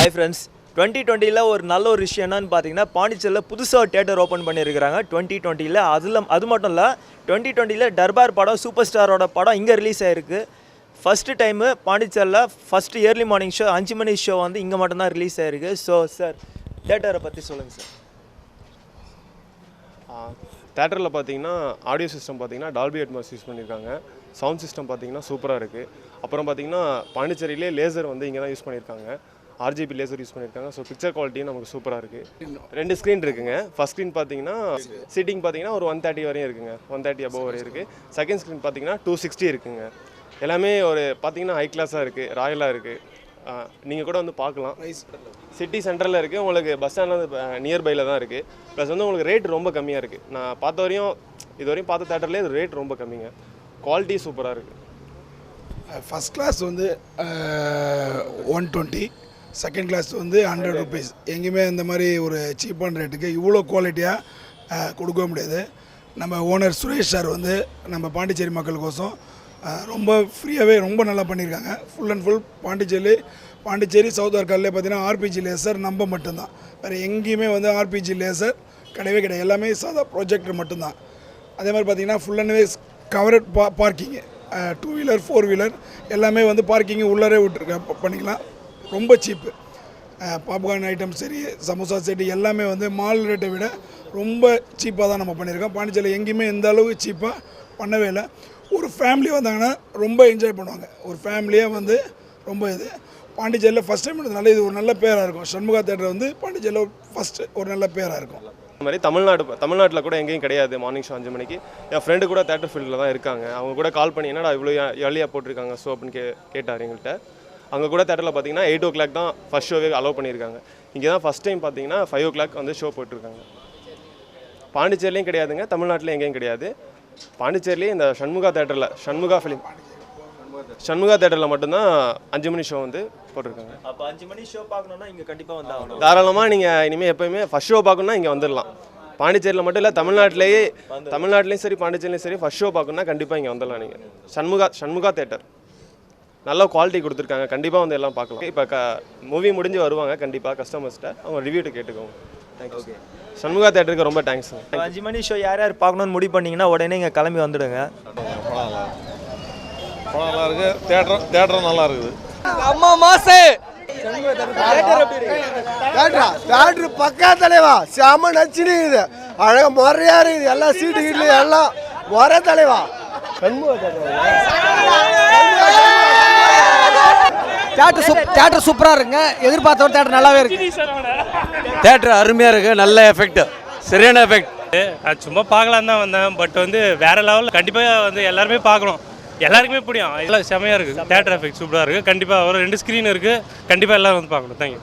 Hi friends, 2020 ஒரு நல்ல ஒரு விஷயம் என்னன்னு பார்த்தீங்கன்னா, பாண்டிச்சேரியில் புதுசாக தியேட்டர் ஓப்பன் பண்ணியிருக்கிறாங்க 2020. அது மட்டும் இல்லை, 2020 தர்பார் படம் சூப்பர் ஸ்டாரோட படம் இங்கே ரிலீஸ் ஆகிருக்கு. ஃபஸ்ட்டு டைமு பாண்டிச்சேரியில் ஃபஸ்ட்டு இயர்லி மார்னிங் ஷோ 5 மணி ஷோ வந்து இங்கே மட்டும்தான் ரிலீஸ் ஆகிருக்கு. ஸோ சார், தியேட்டரை பற்றி சொல்லுங்கள் சார். தேட்டரில் பார்த்தீங்கன்னா ஆடியோ சிஸ்டம் பார்த்தீங்கன்னா டால்பி அட்மாஸ் யூஸ் பண்ணியிருக்காங்க. சவுண்ட் சிஸ்டம் பார்த்தீங்கன்னா சூப்பராக இருக்குது. அப்புறம் பார்த்தீங்கன்னா பாண்டிச்சேரியிலே லேசர் வந்து இங்கே தான் யூஸ் பண்ணியிருக்காங்க. ஆர்ஜிபி லேசர் யூஸ் பண்ணியிருக்காங்க. ஸோ பிக்சர் குவாலிட்டியும் நமக்கு சூப்பராக இருக்குது. 2 ஸ்க்ரீன் இருக்குங்க. ஃபஸ்ட் ஸ்க்ரீன் பார்த்தீங்கன்னா சீட்டிங் பார்த்தீங்கன்னா ஒரு 130 வரையும் இருக்குங்க. 130 அபோவ் வரையும் இருக்குது. செகண்ட் ஸ்க்ரீன் பார்த்தீங்கன்னா 260 இருக்குங்க. எல்லாமே ஒரு பார்த்தீங்கன்னா ஹை கிளாஸாக இருக்குது, ராயலாக இருக்குது. நீங்கள் கூட வந்து பார்க்கலாம். சிட்டி சென்டரில் இருக்குது. உங்களுக்கு பஸ் ஸ்டாண்டில் வந்து நியர்பையில் தான் இருக்குது. ப்ளஸ் வந்து உங்களுக்கு ரேட் ரொம்ப கம்மியாக இருக்குது. நான் இது வரையும் பார்த்த தேட்டர்லேயே இது ரேட் ரொம்ப கம்மிங்க. குவாலிட்டி சூப்பராக இருக்குது. ஃபஸ்ட் கிளாஸ் வந்து 120, செகண்ட் கிளாஸ் வந்து 100 ருபீஸ். எங்கேயுமே இந்த மாதிரி ஒரு சீப்பான ரேட்டுக்கு இவ்வளோ குவாலிட்டியாக கொடுக்க முடியாது. நம்ம ஓனர் சுரேஷ் சார் வந்து நம்ம பாண்டிச்சேரி மக்களுக்கோசம் ரொம்ப ஃப்ரீயாகவே ரொம்ப நல்லா பண்ணியிருக்காங்க. Full and full Pondicherry south ஆர்காட்லேயே பார்த்தீங்கன்னா ஆர்பிஜி லேசர் நம்ம மட்டும்தான். வேறு எங்கேயுமே வந்து ஆர்பிஜி லேசர் கிடையவே கிடையாது. எல்லாமே சாதா ப்ரொஜெக்டர் மட்டும்தான். அதே மாதிரி பார்த்திங்கன்னா full and covered parking, 2 wheeler 4 wheeler எல்லாமே வந்து பார்க்கிங்கு உள்ளரே விட்டுருக்க பண்ணிக்கலாம். ரொம்ப சீப்பு. பாப்கார்ன் ஐட்டம் சரி, சமோசா செட்டு எல்லாமே வந்து மால் ரேட்டை விட ரொம்ப சீப்பாக தான் நம்ம பண்ணியிருக்கோம். பாண்டிச்சேரியில் எங்கேயுமே எந்த அளவுக்கு சீப்பாக பண்ணவே இல்லை. ஒரு ஃபேமிலி வந்தாங்கன்னா ரொம்ப என்ஜாய் பண்ணுவாங்க. ஒரு ஃபேமிலியாக வந்து ரொம்ப பாண்டிச்சேரியில் ஃபஸ்ட் டைம் எடுத்தனால இது ஒரு நல்ல பேராக இருக்கும். சண்முகா தேட்டர் வந்து பாண்டிச்சேரியில் ஃபஸ்ட்டு ஒரு நல்ல பேராக இருக்கும். இந்த மாதிரி தமிழ்நாட்டில் கூட எங்கேயும் கிடையாது மார்னிங் ஷோ 5 மணிக்கு. என் ஃப்ரெண்டு கூட தேட்டர் ஃபீல்டில் தான் இருக்காங்க. அவங்க கூட கால் பண்ணி என்னடா இவ்வளோ ஏர்லியாக போட்டிருக்காங்க ஷோ அப்படின்னு கேட்டார் எங்கள்கிட்ட. அங்கே கூட தேட்டரில் பார்த்தீங்கன்னா 8 o'clock தான் ஃபஸ்ட் ஷோவே அலோவ் பண்ணியிருக்காங்க. இங்கே தான் ஃபஸ்ட் டைம் பார்த்தீங்கன்னா 5 o'clock வந்து ஷோ போட்டிருக்காங்க. பாண்டிச்சேரிலையும் கிடையாதுங்க, தமிழ்நாட்டில் எங்கேயும் கிடையாது. பாண்டிச்சேரிலேயே இந்த சண்முகா தேட்டரில் மட்டும்தான் 5 மணி ஷோ வந்து போட்டிருக்காங்க. அப்போ 5 மணி ஷோ பார்க்கணுன்னா இங்கே கண்டிப்பாக வந்து தாராளமாக நீங்கள் இனிமேல் எப்போயுமே ஃபஸ்ட் ஷோ பார்க்கணுன்னா இங்கே வந்துடலாம். பாண்டிச்சேரியில் மட்டும் இல்லை, தமிழ்நாட்டிலையும் சரி பாண்டிச்சேரிலையும் சரி ஃபஸ்ட் ஷோ பார்க்கணுன்னா கண்டிப்பாக இங்கே வந்துடலாம். நீங்கள் சண்முகா தேட்டர் நல்ல குவாலிட்டி கொடுத்துருக்காங்க. கண்டிப்பாக வந்து எல்லாம் பார்க்கலாம். இப்போ மூவி முடிஞ்சு வருவாங்க கண்டிப்பாக கஸ்டமர்ஸ்கிட்ட அவங்க ரிவ்யூட்டு கேட்டுக்கோங்க. தேங்க்யூ. சண்முகா தேட்டருக்கு ரொம்ப தேங்க்ஸ். 5 மணி ஷோ யார் பார்க்கணுன்னு முடிவு பண்ணிங்கன்னா உடனே இங்கே கிளம்பி வந்துடுங்க. படம் நல்லா இருக்குது. தேட்டரும் நல்லா இருக்குது. அம்மா மாசே தேட்டர் பக்கா தலைவா, செம நச்சுன்னு இருக்குது. அழகா முறையா இருக்குது. எல்லாம் சீட்டு கீட்டு எல்லாம் முறை தலைவா. தேட்டர் சூப்பராக இருக்குங்க. எதிர்பார்த்த ஒரு தேட்டர் நல்லாவே இருக்கு. தேட்டர் அருமையாக இருக்குது. நல்ல எஃபெக்ட், சரியான எஃபெக்ட். சும்மா பார்க்கலாம் தான் வந்தேன். பட் வந்து வேற லெவலில் கண்டிப்பாக வந்து எல்லாருமே பார்க்கணும். எல்லாருக்குமே பிடிக்கும். எல்லாம் செமையாக இருக்குது. தேட்டர் எஃபெக்ட் சூப்பராக இருக்குது. கண்டிப்பாக ஒரு 2 ஸ்க்ரீன் இருக்குது. கண்டிப்பாக எல்லோரும் வந்து பார்க்கணும். தேங்க்யூ.